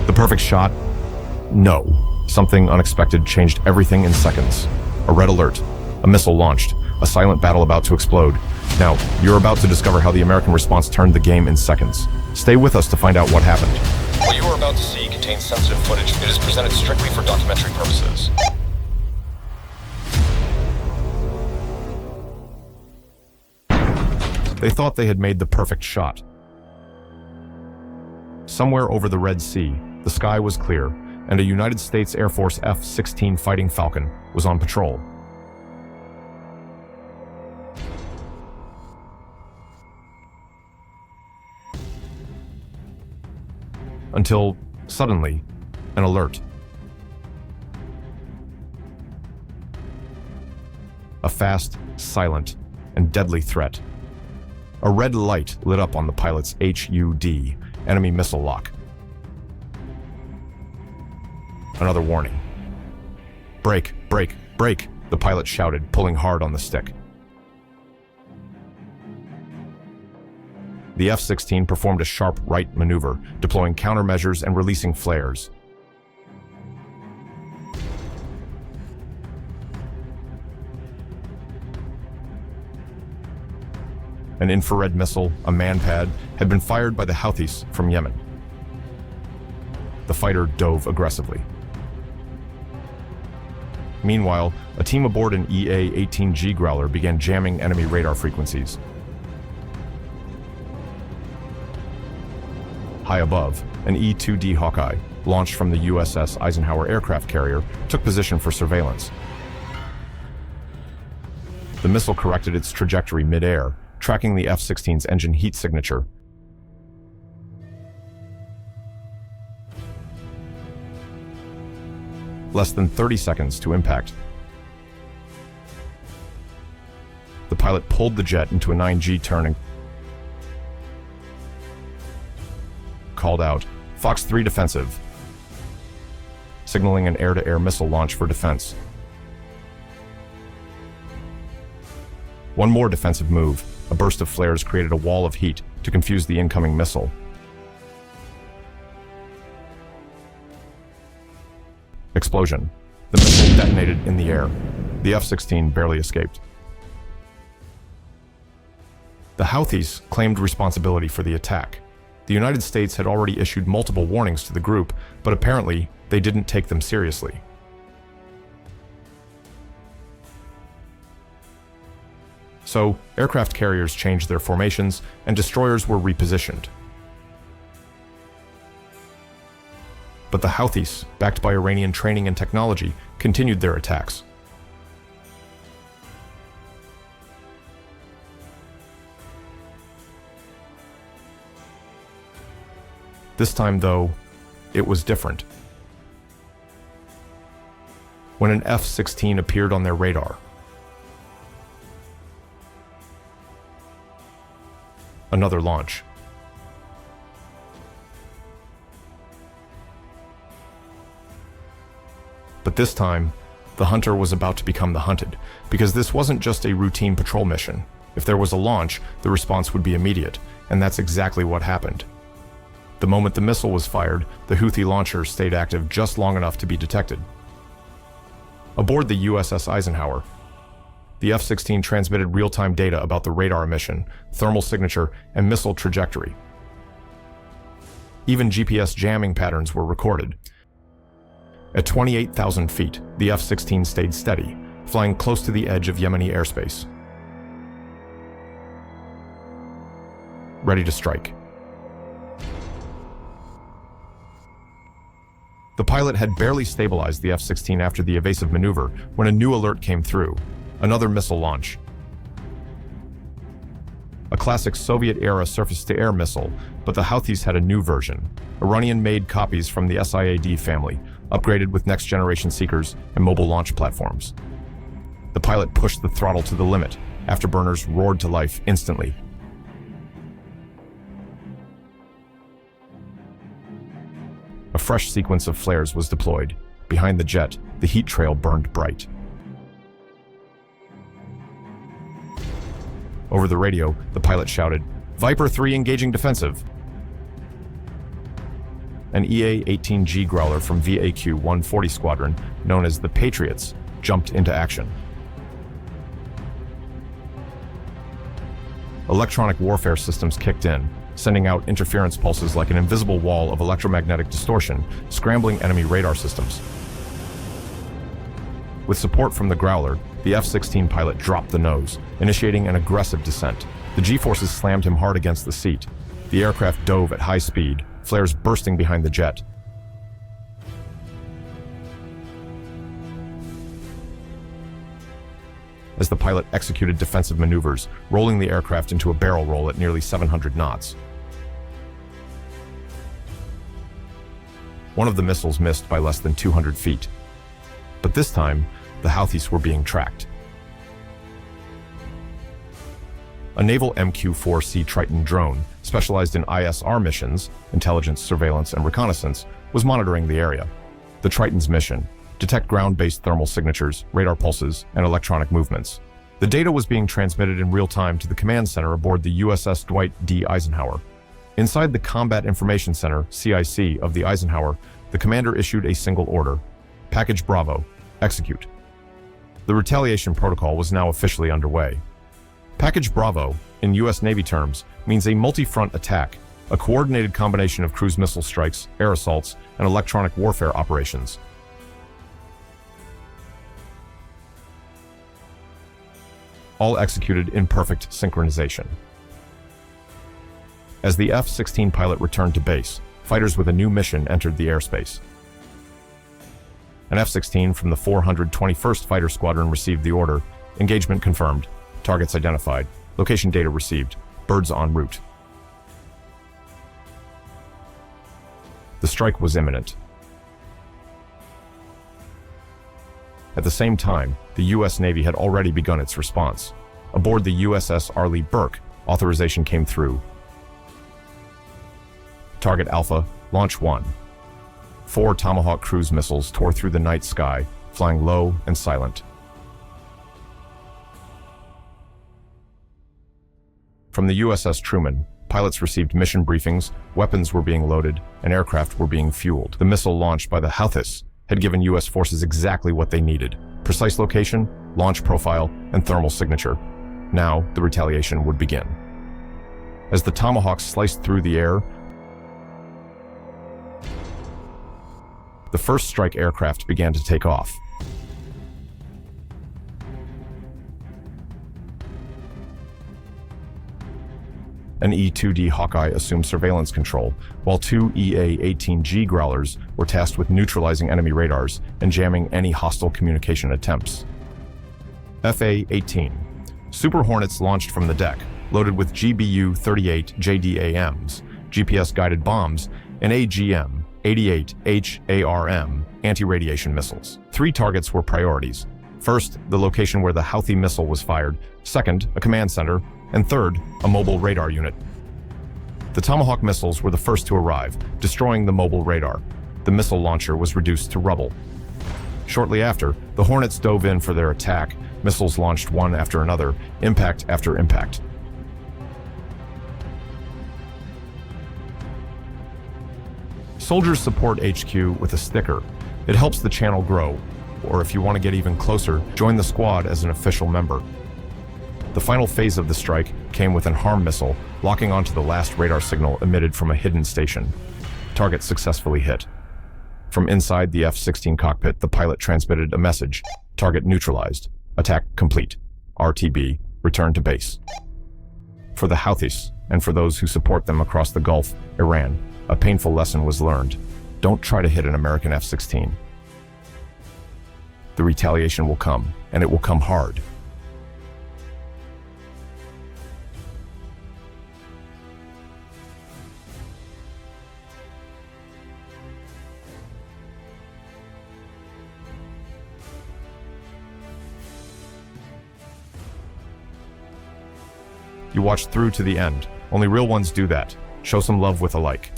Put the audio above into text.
The perfect shot? No. Something unexpected changed everything in seconds. A red alert. A missile launched. A silent battle about to explode. Now, you're about to discover how the American response turned the game in seconds. Stay with us to find out what happened. What you are about to see contains sensitive footage. It is presented strictly for documentary purposes. They thought they had made the perfect shot. Somewhere over the Red Sea, the sky was clear, and a United States Air Force F-16 Fighting Falcon was on patrol. Until, suddenly, an alert. A fast, silent, and deadly threat. A red light lit up on the pilot's HUD, enemy missile lock. Another warning. "Brake, brake, brake," the pilot shouted, pulling hard on the stick. The F-16 performed a sharp right maneuver, deploying countermeasures and releasing flares. An infrared missile, a manpad, had been fired by the Houthis from Yemen. The fighter dove aggressively. Meanwhile, a team aboard an EA-18G Growler began jamming enemy radar frequencies. High above, an E-2D Hawkeye, launched from the USS Eisenhower aircraft carrier, took position for surveillance. The missile corrected its trajectory mid-air, tracking the F-16's engine heat signature. Less than 30 seconds to impact. The pilot pulled the jet into a 9G turn and called out, "Fox 3 defensive," signaling an air-to-air missile launch for defense. One more defensive move. A burst of flares created a wall of heat to confuse the incoming missile. Explosion. The missile detonated in the air. The F-16 barely escaped. The Houthis claimed responsibility for the attack. The United States had already issued multiple warnings to the group, but apparently they didn't take them seriously. So, aircraft carriers changed their formations, and destroyers were repositioned. But the Houthis, backed by Iranian training and technology, continued their attacks. This time, though, it was different. When an F-16 appeared on their radar, another launch. But this time, the hunter was about to become the hunted, because this wasn't just a routine patrol mission. If there was a launch, the response would be immediate, and that's exactly what happened. The moment the missile was fired, the Houthi launcher stayed active just long enough to be detected. Aboard the USS Eisenhower, the F-16 transmitted real-time data about the radar emission, thermal signature, and missile trajectory. Even GPS jamming patterns were recorded. At 28,000 feet, the F-16 stayed steady, flying close to the edge of Yemeni airspace. Ready to strike. The pilot had barely stabilized the F-16 after the evasive maneuver when a new alert came through. Another missile launch. A classic Soviet-era surface-to-air missile, but the Houthis had a new version. Iranian-made copies from the SIAD family, upgraded with next-generation seekers and mobile launch platforms. The pilot pushed the throttle to the limit. Afterburners roared to life instantly. A fresh sequence of flares was deployed. Behind the jet, the heat trail burned bright. Over the radio, the pilot shouted, "Viper 3 engaging defensive." an EA-18G Growler from VAQ-140 Squadron, known as the Patriots, jumped into action. Electronic warfare systems kicked in, sending out interference pulses like an invisible wall of electromagnetic distortion, scrambling enemy radar systems. With support from the Growler, the F-16 pilot dropped the nose, initiating an aggressive descent. The G-forces slammed him hard against the seat. The aircraft dove at high speed, flares bursting behind the jet. As the pilot executed defensive maneuvers, rolling the aircraft into a barrel roll at nearly 700 knots. One of the missiles missed by less than 200 feet. But this time, the Houthis were being tracked. A naval MQ-4C Triton drone, specialized in ISR missions, intelligence, surveillance, and reconnaissance, was monitoring the area. The Triton's mission: detect ground-based thermal signatures, radar pulses, and electronic movements. The data was being transmitted in real time to the command center aboard the USS Dwight D. Eisenhower. Inside the Combat Information Center, CIC, of the Eisenhower, the commander issued a single order: Package Bravo, execute. The retaliation protocol was now officially underway. Package Bravo, in U.S. Navy terms, means a multi-front attack, a coordinated combination of cruise missile strikes, air assaults, and electronic warfare operations. All executed in perfect synchronization. As the F-16 pilot returned to base, fighters with a new mission entered the airspace. An F-16 from the 421st Fighter Squadron received the order: engagement confirmed, targets identified, location data received, birds en route. The strike was imminent. At the same time, the U.S. Navy had already begun its response. Aboard the USS Arleigh Burke, authorization came through. Target Alpha, Launch 1. 4 Tomahawk cruise missiles tore through the night sky, flying low and silent. From the USS Truman, pilots received mission briefings, weapons were being loaded, and aircraft were being fueled. The missile launched by the Houthis had given U.S. forces exactly what they needed: precise location, launch profile, and thermal signature. Now, the retaliation would begin. As the Tomahawks sliced through the air, the first strike aircraft began to take off. An E-2D Hawkeye assumed surveillance control, while 2 EA-18G Growlers were tasked with neutralizing enemy radars and jamming any hostile communication attempts. FA-18. Super Hornets launched from the deck, loaded with GBU-38 JDAMs, GPS-guided bombs, and AGM-88 HARM anti-radiation missiles. 3 targets were priorities. First, the location where the Houthi missile was fired. Second, a command center. And third, a mobile radar unit. The Tomahawk missiles were the first to arrive, destroying the mobile radar. The missile launcher was reduced to rubble. Shortly after, the Hornets dove in for their attack, missiles launched one after another, impact after impact. Soldiers support HQ with a sticker. It helps the channel grow, or if you want to get even closer, join the squad as an official member. The final phase of the strike came with an HARM missile, locking onto the last radar signal emitted from a hidden station. Target successfully hit. From inside the F-16 cockpit, the pilot transmitted a message: target neutralized. Attack complete. RTB, return to base. For the Houthis, and for those who support them across the Gulf, Iran, a painful lesson was learned. Don't try to hit an American F-16. The retaliation will come, and it will come hard. You watched through to the end. Only real ones do that. Show some love with a like.